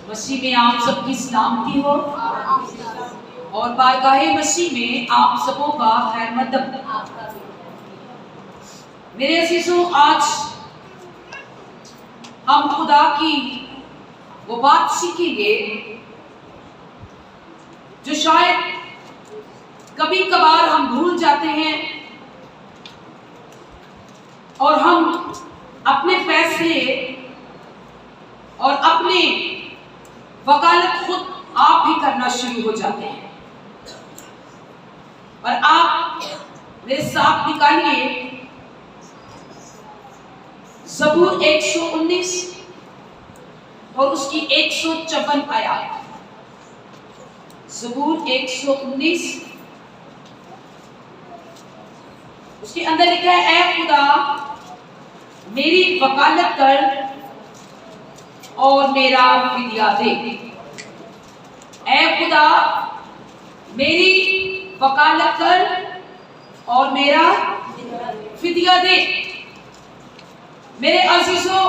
मसीह में आप सबकी सलामती हो और बारगाहे मसीह में आप सबों का खैर मकदम। मेरे अजीजों, आज हम खुदा की वो बात सीखेंगे जो शायद कभी कभार हम भूल जाते हैं और हम अपने फैसले और अपने वकालत खुद आप ही करना शुरू हो जाते हैं। और आप मेरे साथ निकालिए ज़बूर 119 और उसकी 154 आयत। ज़बूर 119 उसके अंदर लिखा है, ऐ खुदा मेरी वकालत कर और मेरा फिदिया दे। ऐ खुदा मेरी वकालत कर और मेरा फिदिया दे। मेरे अजीजों,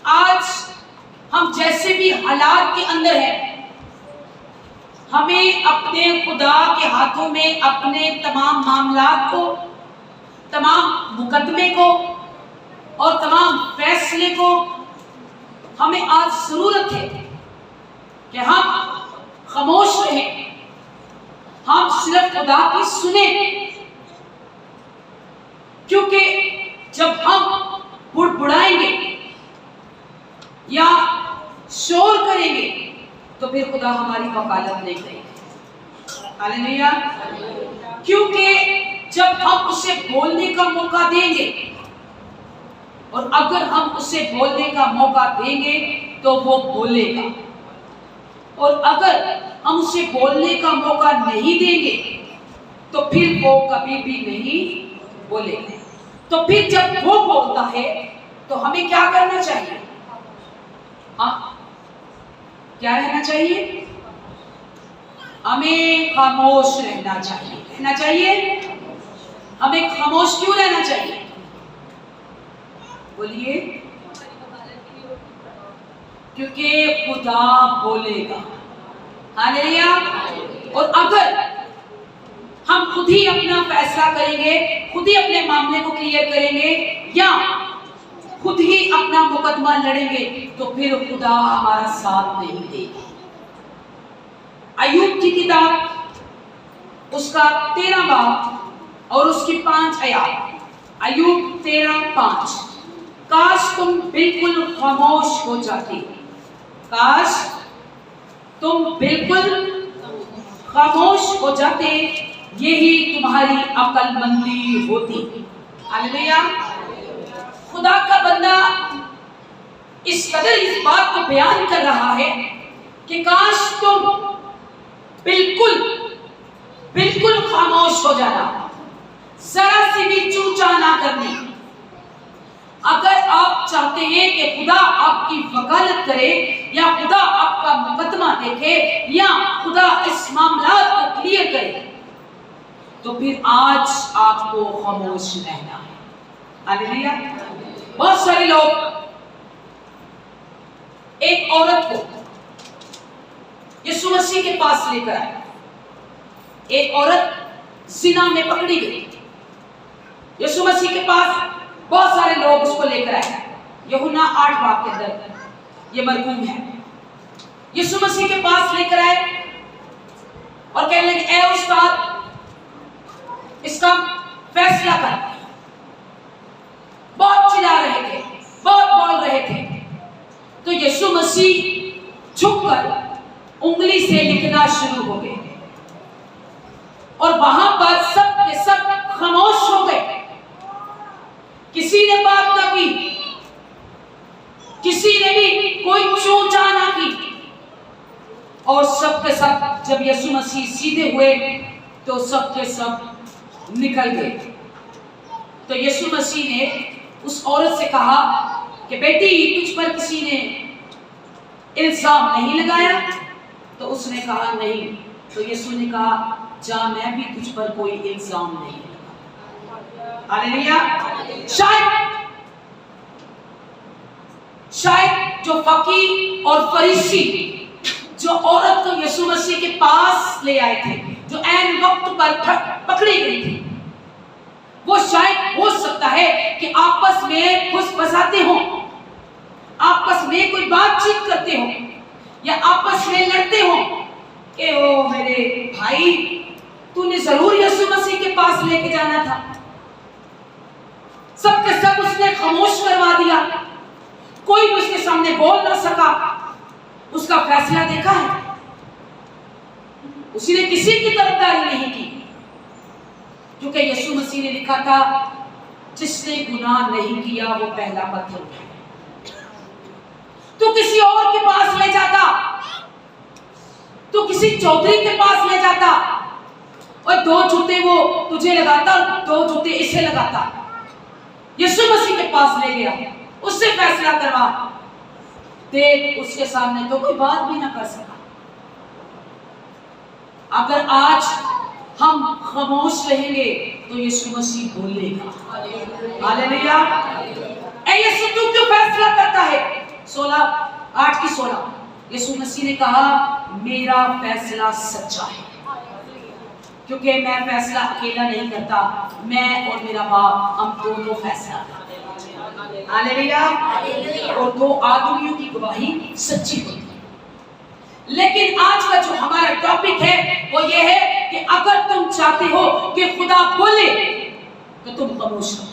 आज हम जैसे भी हालात के अंदर हैं, हमें अपने खुदा के हाथों में अपने तमाम मामलात को, तमाम मुकदमे को और तमाम फैसले को हमें आज जरूरत है कि हम खामोश रहें, हम सिर्फ खुदा की सुने। क्योंकि जब हम बुड़बुड़ाएंगे या शोर करेंगे तो फिर खुदा हमारी वकालत नहीं करेगा। हालेलुया। क्योंकि जब हम उसे बोलने का मौका देंगे और अगर हम उसे बोलने का मौका देंगे तो वो बोलेगा, और अगर हम उसे बोलने का मौका नहीं देंगे तो फिर वो कभी भी नहीं बोलेगा। तो फिर जब वो बोलता है तो हमें क्या करना चाहिए? क्या रहना चाहिए? हमें खामोश रहना चाहिए। रहना चाहिए। हमें खामोश क्यों रहना चाहिए? बोलिए। क्योंकि खुदा बोलेगा। हालेलुया। और अगर हम खुद ही अपना फैसला करेंगे, खुद ही अपने मामले को क्लियर करेंगे या खुद ही अपना मुकदमा लड़ेंगे तो फिर खुदा हमारा साथ नहीं देगा। अय्यूब की किताब उसका 13 बाब और उसकी 5 आयत। अय्यूब 13:5। काश तुम बिल्कुल खामोश हो जाते, काश तुम बिल्कुल खामोश हो जाते, यही तुम्हारी अक्लमंदी होती। हालेलुया। खुदा का बंदा इस कदर इस बात को बयान कर रहा है कि काश तुम बिल्कुल बिल्कुल खामोश हो जाना, जरा सी भी चूचा ना करनी। अगर आप चाहते हैं कि खुदा आपकी वकालत करे या खुदा आपका मुकदमा देखे या खुदा इस मामला को क्लियर करे तो फिर आज आपको खामोश रहना है। हालेलुया। बहुत सारे लोग एक औरत को यीशु मसीह के पास लेकर आए। एक औरत जिना में पकड़ी गई। यीशु मसीह के पास बहुत सारे लोग उसको लेकर आए। यूहन्ना 8 बाब के अंदर ये मरकूम है। यीशु मसीह के पास लेकर आए और कहने लगे, ऐ उस्ताद इसका फैसला कर। बहुत चिल्ला रहे थे, बहुत बोल रहे थे। तो यीशु मसीह झुककर उंगली से लिखना शुरू हो गए और वहां पर सब के सब खामोश हो गए। किसी ने बात ना की, किसी ने भी कोई चूचा ना की, और सब के सब जब यीशु मसीह सीधे हुए तो सब के सब निकल गए। तो यीशु मसीह ने उस औरत से कहा कि बेटी तुझ पर किसी ने इल्जाम नहीं लगाया? तो उसने कहा नहीं। तो यीशु ने कहा जा, मैं भी तुझ पर कोई इल्जाम नहीं लगाया। हालेलुया। शायद जो फकीर और फरीसी जो औरत को यीशु मसीह के पास ले आए थे, जो ऐन वक्त पर पकड़ी गई थी, वो शायद हो सकता है कि आपस में फुसफुसाते हो, आपस में कोई बातचीत करते हो या आपस में लड़ते हो कि ओ मेरे भाई, तूने जरूर यीशु मसीह के पास लेके जाना था, सबके सब उसने खामोश करवा दिया, कोई भी उसके सामने बोल ना सका, उसका फैसला देखा है, उसने किसी की तरफदारी नहीं की, क्योंकि यीशु मसीह ने लिखा था जिसने गुनाह नहीं किया वो पहला पत्थर उठाए। तो किसी और के पास ले जाता, तो किसी चौधरी के पास ले जाता और 2 जूते वो तुझे लगाता और 2 जूते इसे लगाता। यीशु मसीह के पास ले गया, उससे फैसला करवा, देख उसके सामने तो कोई बात भी ना कर सका। अगर आज हम खामोश रहेंगे तो यीशु मसीह बोलेगा। हालेलुया। यीशु तू क्यों फैसला करता है? 8:16 यीशु मसीह ने कहा मेरा फैसला सच्चा है, क्योंकि मैं फैसला अकेला नहीं करता, मैं और मेरा बाप हम दोनों फैसला करते हैं। हालेलुया। और 2 आदमियों की गवाही सच्ची होती है। लेकिन आज का जो हमारा टॉपिक है वो ये है कि अगर तुम चाहते हो कि खुदा बोले तो तुम खामोश रहो।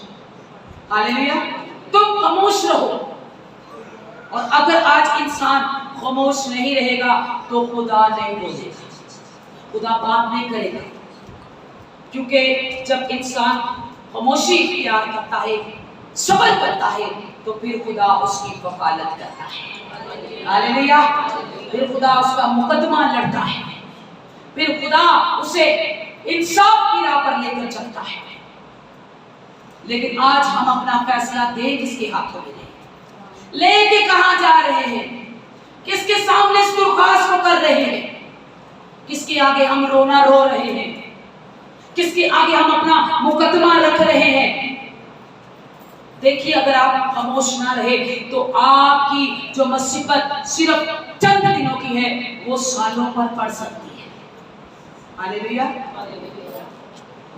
हालेलुया। तुम खामोश रहो। और अगर आज इंसान खामोश नहीं रहेगा तो खुदा नहीं बोलेगा, खुदा बात नहीं करेगा, क्योंकि जब इंसान खामोशी इख्तियार करता है, सब्र करता है, तो फिर खुदा उसकी वकालत करता है। हालेलुया। फिर खुदा उसका मुकदमा लड़ता है, फिर खुदा उसे इंसाफ की राह पर लेकर चलता है। लेकिन आज हम अपना फैसला दे किसके हाथों में दें? लेके कहां जा रहे हैं? किसके सामने इस दरख्वास्त को कर रहे हैं? किसके आगे हम रोना रो रहे हैं? किसके आगे हम अपना मुकदमा रख रहे हैं? देखिए, अगर आप खामोश ना रहे तो आपकी जो मुसीबत सिर्फ चंद दिनों की है वो सालों पर पड़ सकती है। हालेलुया।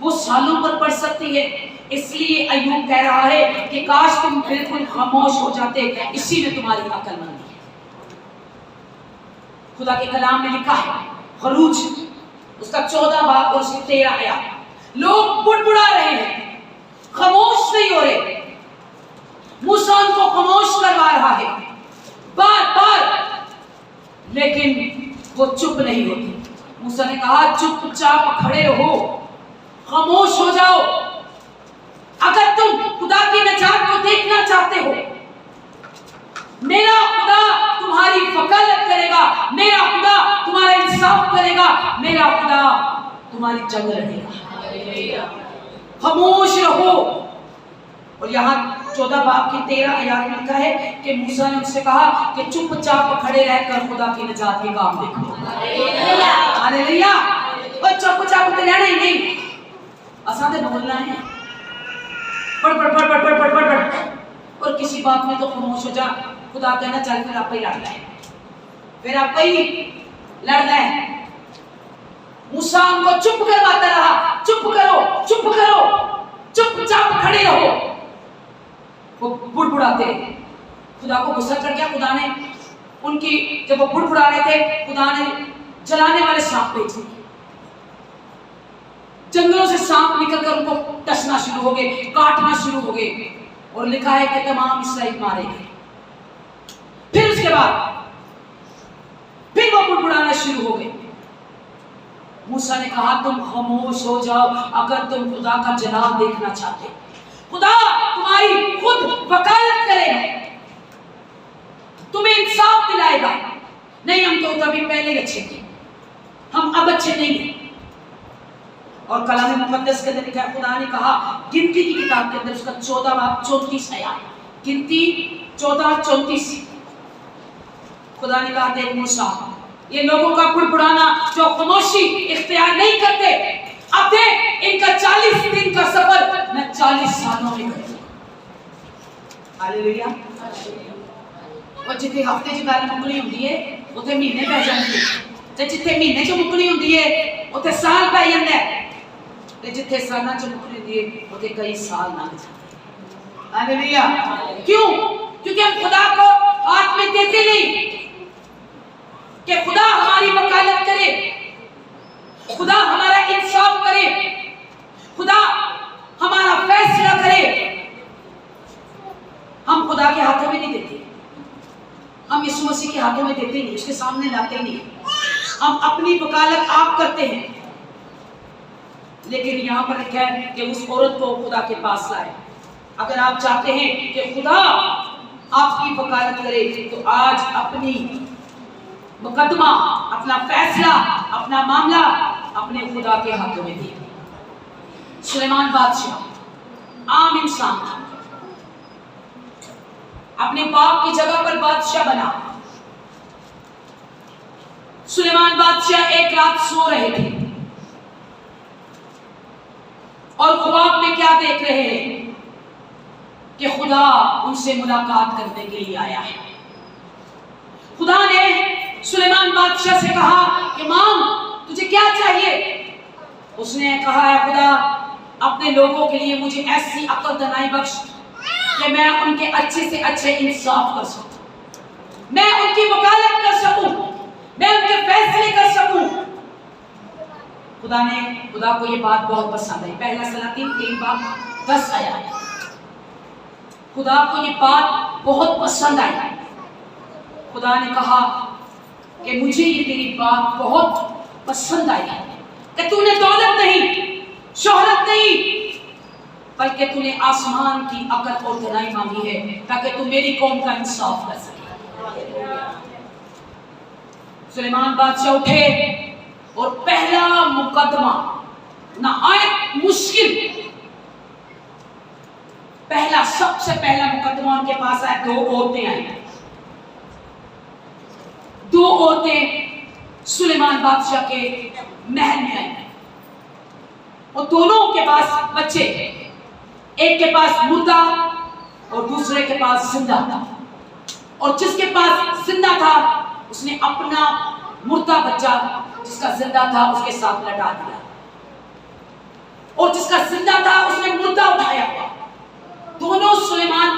वो सालों पर पड़ सकती है। इसलिए अय्यूब कह रहा है कि काश तुम बिल्कुल खामोश हो जाते, इसी में तुम्हारी अक्लमंदी है। खुदा के कलाम में लिखा है, खरूज उसका 14 बाब और उसकी 13 आयत, लोग बुड़बुड़ा रहे हैं, खामोश नहीं हो रहे। मूसा उनको खामोश करवा रहा है बार बार, लेकिन वो चुप नहीं होते। मूसा ने कहा चुपचाप खड़े रहो, खामोश हो जाओ। अगर तुम खुदा की निजात को देखना चाहते हो, मेरा खुदा तुम्हारी वकालत करेगा, मेरा खुदा तुम्हारा इंसाफ करेगा, मेरा खुदा तुम्हारी जंग लड़ेगा। खामोश रहो। और यहाँ 14 बाब की 13 आयत में लिखा है कि मूसा ने उससे कहा कि चुपचाप खड़े रहकर खुदा की निजात के काम देखो। हालेलुया। और चुपचाप तो रहना ही नहीं, आसान बोलना है, पढ़ पढ़ पढ़ पढ़ पढ़ पढ़ पढ़, और किसी बात में तो खामोश हो जा। खुदा कहना चल फिर आप ही लड़ना है, फिर आप ही लड़ना है। मूसा उनको चुप करवाता रहा, चुप करो चुप करो, चुपचाप खड़े रहो। वो बुड़बुड़ाते, खुदा को गुस्सा चढ़ गया। खुदा ने उनकी, जब वो बुड़बुड़ा रहे थे, खुदा ने जलाने वाले सांप भेजे। जंगलों से सांप निकलकर उनको टसना शुरू हो गए, काटना शुरू हो गए, और लिखा है कि तमाम इस्राएल मारे गए। फिर उसके बाद फिर वो बुड़बुड़ाना शुरू हो गए। मूसा ने कहा तुम खामोश हो जाओ अगर तुम खुदा का जलाल देखना चाहते। खुदा तुम्हारी खुद वकालत करेगा, तुम्हें इंसाफ दिलाएगा। नहीं, हम तो कभी पहले ही अच्छे थे, हम अब अच्छे नहीं हैं। और कलाम मुकद्दस के अंदर लिखा है, खुदा ने कहा गिनती की किताब के अंदर उसका 14 बाब 34 आयत, गिनती 14:34, खुदा ने कहा देख मूसा, ये लोगों का बुड़बुड़ाना जो खामोशी इख्तियार नहीं करते, अब देख इनका 40 दिन का सफर मैं 40 सालों में करूंगा। हालेलुया। और जिथे हफ्ते च गल मुकनी होंदी है उथे महीने पै जांदे ते जिथे महीने च मुकनी होंदी है उथे साल पै जांदा है ते जिथे सालां च मुकनी होंदी है उथे कई साल लंघ जाते। हालेलुया। क्यों? क्योंकि हम खुदा को हाथ में देते नहीं कि खुदा हमारी वकालत करे, खुदा हमारा इंसाफ करे, खुदा हमारा फैसला करे। हम खुदा के हाथों में नहीं देते, हम यीशु मसीह के हाथों में देते नहीं, उसके सामने लाते नहीं। हम अपनी वकालत आप करते हैं, लेकिन यहां पर लिखा है कि उस औरत को खुदा के पास लाए। अगर आप चाहते हैं कि खुदा आपकी वकालत करे तो आज अपनी मुकदमा, अपना फैसला, अपना मामला अपने खुदा के हाथों में दिए। सुलेमान बादशाह आम इंसान था, अपने बाप की जगह पर बादशाह बना। सुलेमान बादशाह एक रात सो रहे थे और ख्वाब में क्या देख रहे हैं कि खुदा उनसे मुलाकात करने के लिए आया है। खुदा ने सुलेमान बादशाह से कहा कि मांग, तुझे क्या चाहिए? उसने कहा है खुदा, अपने लोगों के लिए मुझे ऐसी अक्ल दनाई बख्श कि मैं उनके अच्छे से अच्छे इंसाफ कर सकूं, मैं उनकी वकालत कर सकूं, मैं उनके फैसले कर सकूं। खुदा को ये बात बहुत पसंद आई। पहला सलातीन 3:10 आया। खुदा को ये बात बहुत पसंद आई। खुदा ने कहा कि मुझे ये तेरी बात बहुत पसंद आई कि तूने दौलत नहीं, शोहरत नहीं, बल्कि तूने आसमान की अकल और दनाई मांगी है ताकि तू मेरी कौम का इंसाफ कर सके। सुलेमान बादशाह उठे और पहला मुकदमा, नहायत मुश्किल, सबसे पहला मुकदमा उनके पास आया। दो औरतें आई, दो औरतें सुलेमान बादशाह के महल में आई और दोनों के पास बच्चे, एक के पास मुर्दा और दूसरे के पास जिंदा था। और जिसके पास जिंदा था उसने अपना मुर्दा बच्चा जिसका जिंदा था उसके साथ लटा दिया, और जिसका जिंदा था उसने मुर्दा उठाया। दोनों सुलेमान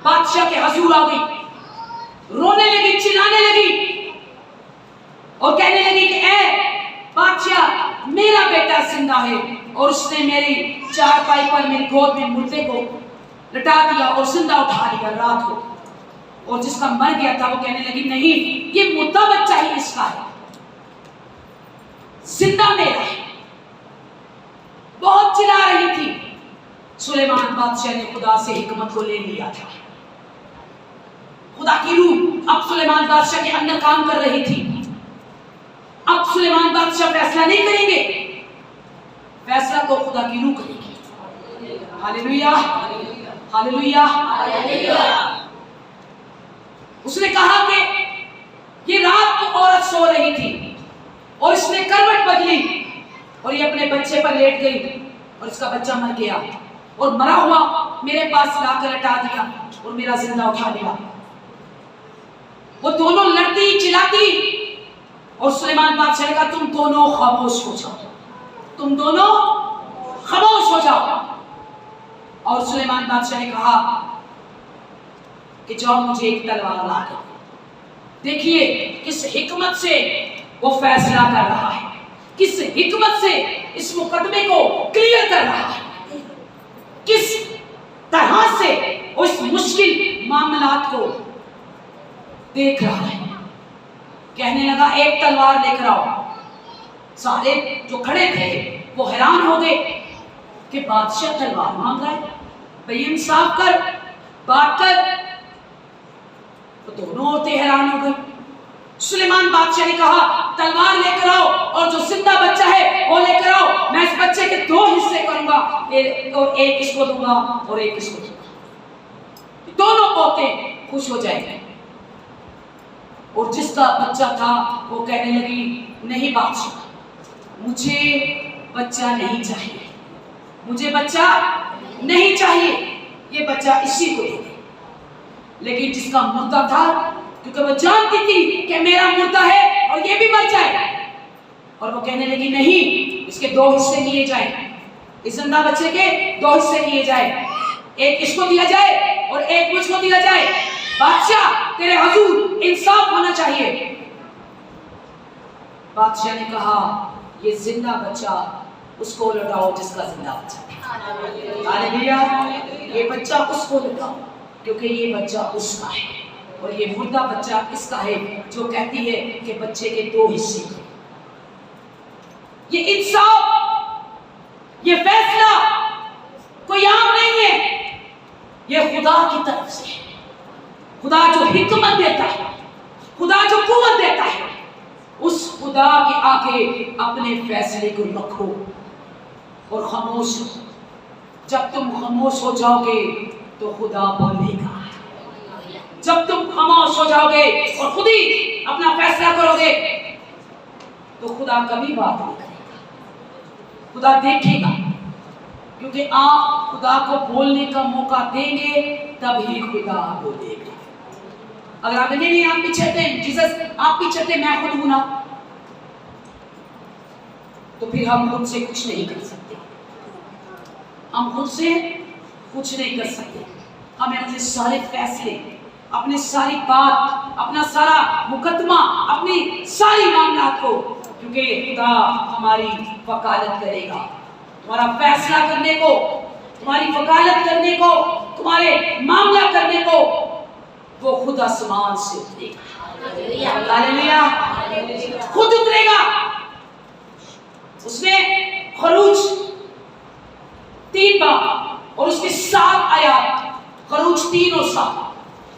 बादशाह के हजूर आ गई, रोने लगी, चिल्लाने लगी और कहने लगी कि ए बादशाह, मेरा बेटा जिंदा है और उसने मेरी चारपाई पर मेरी गोद में मुर्दे को लटा दिया और जिंदा उठा लिया रात को। और जिसका मर गया था वो कहने लगी नहीं, ये मुर्दा बच्चा ही इसका है, जिंदा मेरा है। बहुत चिल्ला रही थी। सुलेमान बादशाह ने खुदा से हिकमत को ले लिया था। खुदा की रूह अब सुलेमान बादशाह के अंदर काम कर रही थी। अब सुलेमान बादशाह फैसला नहीं करेंगे, फैसला तो खुदा की रूह करेगी। Hallelujah, hallelujah, hallelujah. उसने कहा कि ये रात को औरत सो रही थी और इसने करवट बदली और ये अपने बच्चे पर लेट गई और इसका बच्चा मर गया और मरा हुआ मेरे पास लाकर लटा दिया और मेरा जिंदा उठा लिया। वो दोनों लड़ती चिल्लाती और सुलेमान बादशाह ने कहा तुम दोनों खामोश हो जाओ, तुम दोनों खामोश हो जाओ। और सुलेमान बादशाह ने कहा कि जाओ मुझे एक तलवार ला दो। देखिए किस हिकमत से वो फैसला कर रहा है, किस हिकमत से इस मुकदमे को क्लियर कर रहा है, किस तरह से वो इस मुश्किल मामलात को देख रहा है। कहने लगा एक तलवार लेकर आओ। सारे जो खड़े थे वो हैरान हो गए कि बादशाह तलवार मांग रहा है, भाई इंसाफ कर, बात कर। तो दोनों औरतें हैरान हो गई। सुलेमान बादशाह ने कहा तलवार लेकर आओ और जो जिंदा बच्चा है वो लेकर आओ, मैं इस बच्चे के दो हिस्से करूंगा, एक इसको दूंगा और एक इसको दूंगा। दोनों औरतें खुश हो जाएंगे। और जिसका बच्चा था वो कहने लगी नहीं बादशाह, मुझे बच्चा नहीं चाहिए, मुझे बच्चा नहीं चाहिए, ये बच्चा इसी को दे दे। लेकिन जिसका मुर्दा था क्योंकि वो जानती थी कि मेरा मुर्दा है और ये भी मर जाए। और वो कहने लगी नहीं, इसके दो हिस्से किए जाए, इस जिंदा बच्चे के दो हिस्से किए जाए, एक इसको दिया जाए और एक मुझको दिया जाए। बादशाह तेरे हुजूर इंसाफ होना चाहिए। बादशाह ने कहा ये जिंदा बच्चा उसको लौटाओ जिसका जिंदा बच्चा। हालेलुया। ये बच्चा उसको लौटाओ क्योंकि ये बच्चा उसका है, और ये मुर्दा बच्चा इसका है जो कहती है कि बच्चे के दो हिस्से हैं। ये इंसाफ, ये फैसला कोई आम नहीं है, ये खुदा की तरफ से है। खुदा जो हिकमत देता है, खुदा जो कुव्वत देता है, उस खुदा के आगे अपने फैसले को रखो और खामोश हो। जब तुम खामोश हो जाओगे तो खुदा बोलेगा। जब तुम खामोश हो जाओगे और खुद ही अपना फैसला करोगे तो खुदा कभी बात नहीं करेगा, खुदा देखेगा। क्योंकि आप खुदा को बोलने का मौका देंगे तभी खुदा बोलेगा। अगर आप नहीं आप पीछे थे, जीसस आप पीछे थे, मैं खुद हूं ना, तो फिर हम खुद से कुछ नहीं कर सकते। हम खुद से कुछ नहीं कर सकते। हमें अपने सारे फैसले, अपने सारी बात, अपना सारा मुकदमा, अपनी सारी मामला को, क्योंकि खुदा हमारी वकालत करेगा। तुम्हारा फैसला करने को, तुम्हारी वकालत करने को, तुम्हारे मामला करने को वो खुद आसमान से उतरेगा। हालेलुया। खुद उतरेगा। उसने खरूज 3 बार और उसके 7 आयात, खरूज 3 और 7,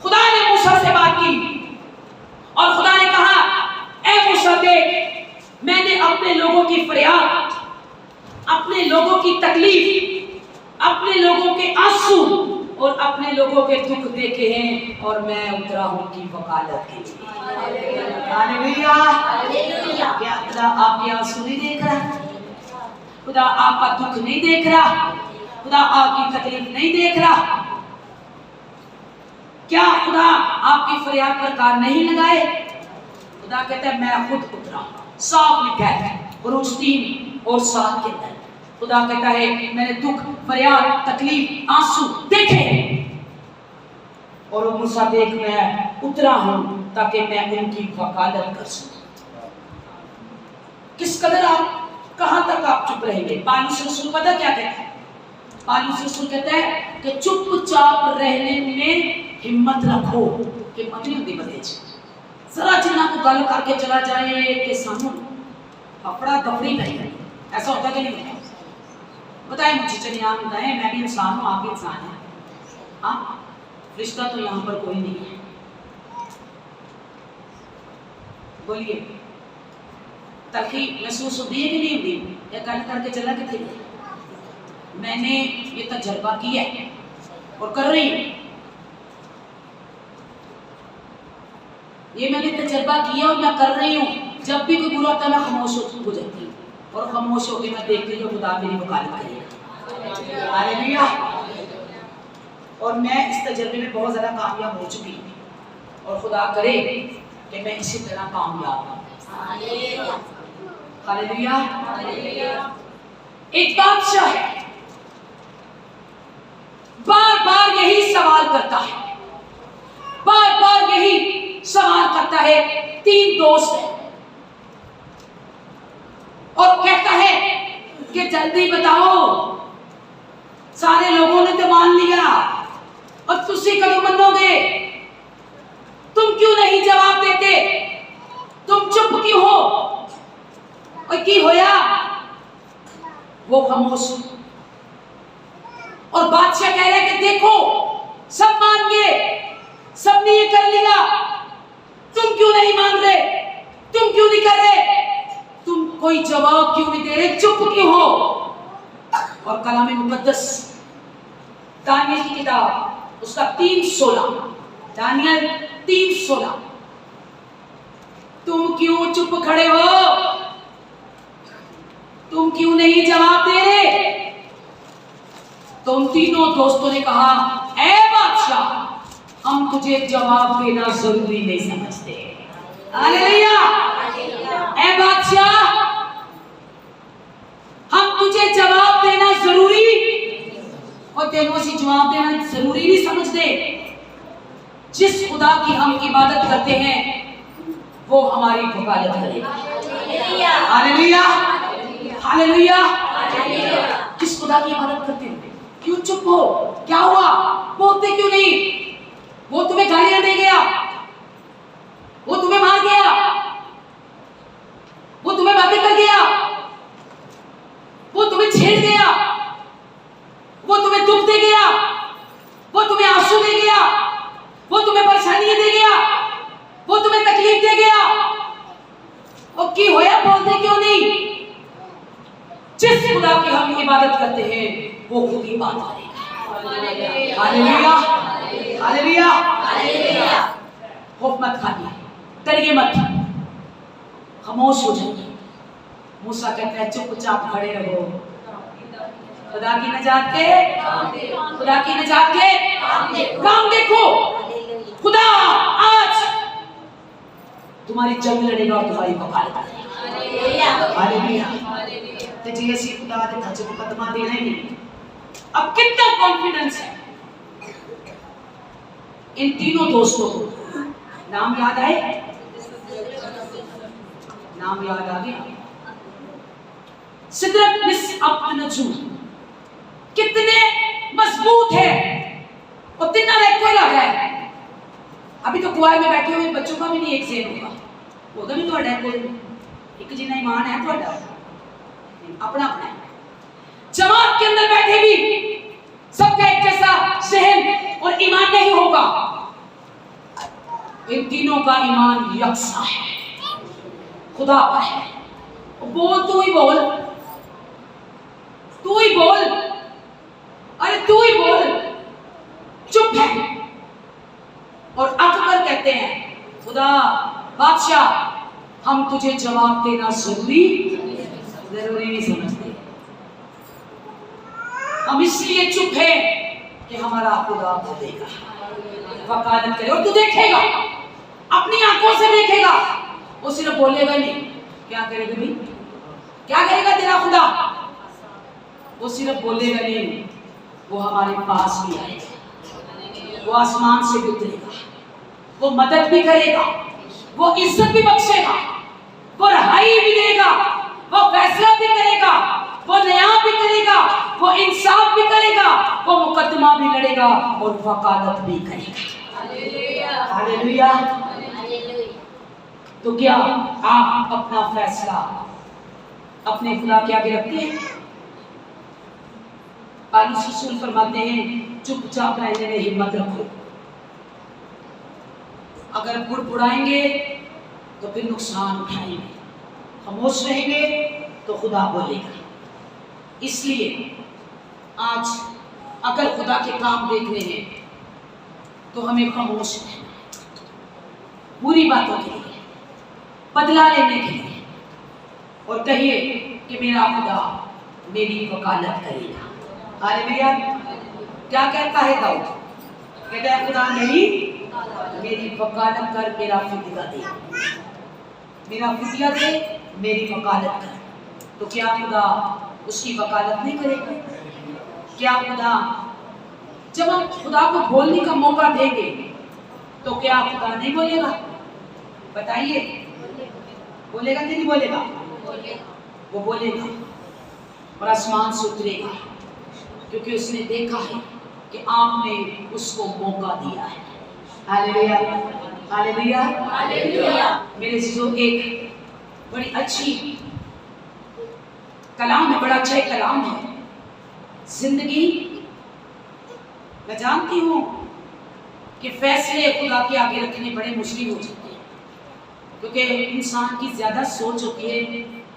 खुदा ने मूसा से बात की और खुदा ने कहा ऐ मूसा देख, मैंने अपने लोगों की फरियाद, अपने लोगों की तकलीफ, अपने लोगों के आंसू और अपने लोगों के दुख देखे हैं और मैं उतरा हूं उनकी वकालत के लिए। हालेलुया। क्या खुदा आपके आंसू नहीं देख रहा? खुदा आपका दुख नहीं देख रहा? खुदा आपकी तकलीफ नहीं देख रहा? क्या खुदा आपकी फरियाद पर कान नहीं लगाए? खुदा कहता है मैं खुद उतरा। साफ लिखा है खरूज 3 और 7 के अंदर। खुदा कहता है मैंने दुख, फरियाद, तकलीफ, आंसू देखे और मूसा देख मैं उतरा हूं ताकि मैं उनकी वकालत कर सकूं। किस कदर आप, कहां तक आप चुप रहेंगे? पालूस रसूल पता क्या कहता है? पालूस रसूल कहता है कि चुपचाप रहने में हिम्मत रखो। हिम्मत नहीं होती बंदे जरा जिन्ना को गल करके चला जाए कि सानू अपना दफड़ी नहीं, ऐसा होता कि नहीं होता? बताए मुझे, चलिए आप बताएं, मैं भी इंसान हूँ, आप भी इंसान हैं। हाँ, रिश्ता तो यहाँ पर कोई नहीं है। बोलिए, तलखी महसूस होती है कि नहीं होती? या गल करके चला के थे? मैंने ये तजर्बा किया है और कर रही हूँ। ये मैंने तजर्बा किया और मैं कर रही हूँ। जब भी कोई बुरा होता है मैं खामोश हो जाती हूँ और खामोश होकर मैं देखती हूँ खुदा मेरी वकालत करेगा। हालेलुया। और मैं इस तजर्बे में बहुत ज़्यादा कामयाब हो चुकी हूँ और खुदा करे कि मैं इसी तरह कामयाब हूँ। हालेलुया। एक बादशाह है, बार बार यही सवाल करता है, बार बार यही सवाल करता है। 3 दोस्त हैं और कहता है कि जल्दी बताओ, सारे लोगों ने तो मान लिया और तुसी कदों मनोगे? तुम क्यों नहीं जवाब देते? तुम चुप क्यों हो? और की होया? वो खामोश। और बादशाह कह रहा है कि देखो सब मान गए, सबने ये कर लिया, तुम क्यों नहीं मान रहे? तुम क्यों नहीं कर रहे? तुम कोई जवाब क्यों नहीं दे रहे? चुप क्यों हो? और कलाम मुकद्दस दानियल की किताब उसका 3:16, दानियल 3:16, तुम क्यों चुप खड़े हो? तुम क्यों नहीं जवाब दे रहे? तो उन तीनों दोस्तों ने कहा, ऐ बादशाह, हम तुझे जवाब देना जरूरी नहीं समझते। हालेलुया। ऐ बादशाह, हम तुझे जवाब देना जरूरी और तेनों से जवाब देना जरूरी नहीं समझते। जिस खुदा की हम इबादत करते हैं वो हमारी वकालत करेगा। Hallelujah, hallelujah. किस खुदा की इबादत करते हो? क्यों चुप हो? क्या हुआ? बोलते क्यों नहीं? वो तुम्हें गालियां दे गया, वो तुम्हें मार गया, वो तुम्हें बातें कर गया, वो तुम्हें छेड़ गया, वो तुम्हें दुख दे गया, वो तुम्हें आंसू दे गया, वो तुम्हें परेशानियां दे गया, वो तुम्हें तकलीफ दे गया, और की होया बोलते क्यों नहीं? जिस खुदा की हम इबादत करते हैं वो खुद ही बात करेगा। Hallelujah, hallelujah, hallelujah. खौफ मत खाइए, डरिए मत, खामोश हो जाइए। मूसा कहता है चुपचाप खड़े रहो। खुदा की नजात के, खुदा की नजात के काम देखो। खुदा आज तुम्हारी जंग लड़ेगा और तुम्हारी वकालत करेगा। हालेलुया। तो जैसे खुदा ने तुझे मुकदमा देना ही नहीं। अब कितना कॉन्फिडेंस है इन तीनों दोस्तों को। नाम याद आए? नाम याद आ गया? सिदरक, मिस्र, अबदनगो कितने मजबूत है और तिना रे कोई लगा है। अभी तो कुआं में बैठे हुए बच्चों का भी नहीं एक सेम होगा। ਉਹਦਾ भी ਤੁਹਾਡਾ कोई एक जिन्ना ईमान है ਤੁਹਾਡਾ, अपना अपना है। जमात के अंदर बैठे भी सबका एक जैसा जहन और ईमान नहीं होगा। इन तीनों का ईमान यकसा है, खुदा पर है। बोल, तू ही बोल, तू ही बोल, अरे तू ही बोल। चुप है और अकबर कहते हैं खुदा बादशाह, हम तुझे जवाब देना जरूरी नहीं समझते। हम इसलिए चुप है कि हमारा खुदा बोलेगा, वकालत करे, और तू देखेगा, अपनी आंखों से देखेगा। वो सिर्फ बोलेगा नहीं। क्या करेगा भाई? क्या करेगा तेरा खुदा? वो सिर्फ बोलेगा नहीं, वो हमारे पास भी आएगा, वो आसमान से भी उतरेगा, वो मदद भी करेगा, वो इज्जत भी बख्शेगा, वो रहाई भी देगा, वो फैसला भी करेगा, वो न्याय भी करेगा, वो इंसाफ भी करेगा, वो मुकदमा भी लड़ेगा और वकालत भी करेगा। हालेलुया। तो क्या आप अपना फैसला अपने खुदा के आगे रखते हैं? पालूस रसूल फरमाते हैं चुपचाप रहने में हिम्मत रखो। अगर बुड़बुड़ाएंगे तो फिर नुकसान उठाएंगे, खामोश रहेंगे तो खुदा बोलेगा। इसलिए आज अगर खुदा के काम देखने हैं तो हमें खामोश रहना है, बुरी बातों के लिए, बदला लेने के लिए, और कहिए कि मेरा खुदा मेरी वकालत करेगा। हालेलुया। क्या कहता है दाऊद? कहता है खुदा मेरी वकालत कर, मेरा फिदिया दे, मेरा फिदिया दे, मेरी वकालत कर। तो क्या खुदा उसकी वकालत नहीं करेगा? क्या खुदा, जब हम खुदा को बोलने का मौका देंगे तो क्या खुदा नहीं बोलेगा? बताइए, बोलेगा कि नहीं बोलेगा? वो बोलेगा और आसमान से उतरेगा, क्योंकि उसने देखा है कि आपने उसको मौका दिया है। Hallelujah, hallelujah, hallelujah. मेरे जो एक बड़ी अच्छी कलाम है, बड़ा अच्छा कलाम है। जिंदगी, मैं जानती हूँ कि फैसले खुदा के आगे रखने बड़े मुश्किल हो जाते हैं, क्योंकि इंसान की ज्यादा सोच होती है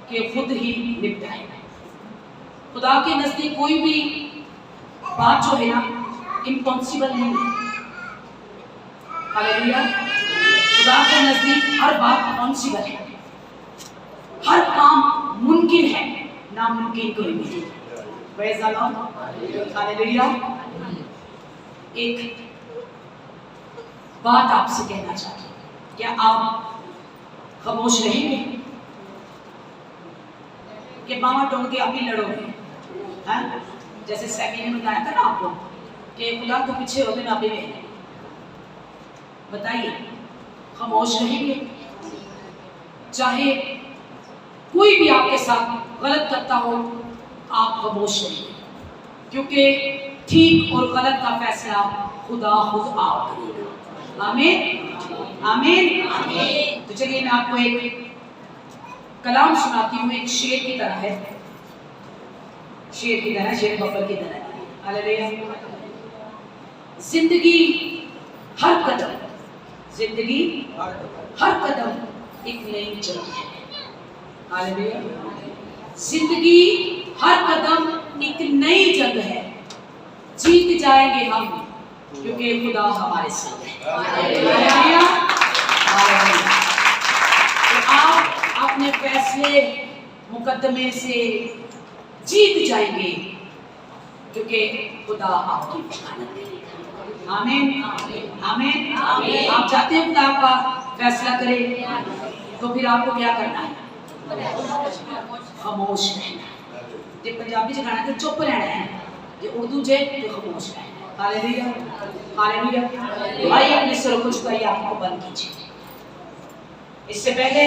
कि खुद ही निपटाए। खुदा के नजदीक कोई भी बात जो है ना इम्पॉसिबल नहीं है। हालेलुया। खुदा के नजदीक हर बात पॉसिबल है, हर काम मुमकिन है, नामुमकिन कोई नहीं। Praise the Lord. हालेलुया। एक बात आपसे कहना चाहती हूँ, क्या आप खामोश रहेंगे कि मामा टोक के आप ही लड़ोगे? हाँ? जैसे सैकी ने बताया था ना आपको कि खुदा तो पीछे होते ना अभी में, बताइए खामोश रहेंगे? चाहे कोई भी आपके साथ गलत करता हो, आप खामोश रहेंगे, क्योंकि ठीक और गलत का फैसला खुदा खुद आप करेगा। आमीन आमीन आमीन। तो चलिए मैं आपको एक कलाम सुनाती हूँ, एक शेर की तरह है, शेर की तरह, शेर बफर की तरह। हालेलुया। जिंदगी हर कदम, जिंदगी हर कदम एक नई जंग है। हालेलुया। जिंदगी हर कदम एक नई जंग है, जीत जाएंगे हम क्योंकि खुदा हमारे साथ है। हालेलुया। तो आप अपने फैसले मुकदमे से जीत जाएंगे क्योंकि खुदा आपकी मदद करेगा। आमीन आमीन आमीन। आप चाहते हैं खुदा आपका फैसला करे, तो फिर आपको क्या करना है? खामोश रहना। जो पंजाबी च गाना तो चुप रहना है, जो उर्दू जे तो खामोश रहना। Hallelujah hallelujah. भाई अपने सिर को झुकाइए, आपको बंद कीजिए। इससे पहले